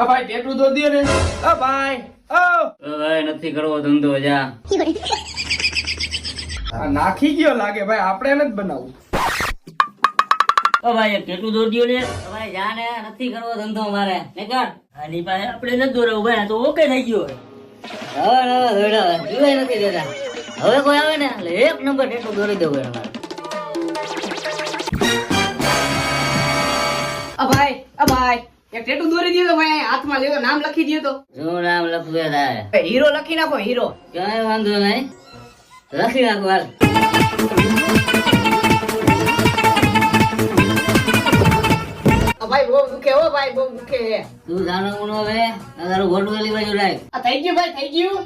ભાઈ ટેટુ તો દે ને. ભાઈ ભાઈ નથી કરવો ધંધો જા. નાખી ગયો લાગે ભાઈ, આપણે એને જ બનાવવું. ભાઈ કેટલું દોડ્યો લે. ભાઈ જા ને, નથી કરવો ધંધો મારે. નીકળ. આની પાસે આપણે નથી દોરાવું ભાઈ, તો ઓકે થઈ ગયો. હવે જીવાય નથી દેતા. હવે કોઈ આવે ને એટલે એક નંબર ટેટુ દોરી દેવું એને. ભાઈ એક ટેટુ દોરી દીધો તો ભાઈ, હાથમાં લેવો, નામ લખી દીધો તો. શું નામ લખવું તારે? હીરો લખી નાખો, હીરો. કઈ વાંધો નહીં, લખી નાખો હાલ. ભાઈ બહુ દુખે હો ભાઈ, બહુ દુખે છે. તું જાણો ગુનો હવે તારું ગોટું એલી બાજુ રાખ. થઈ ગયું ભાઈ, થઈ ગયું.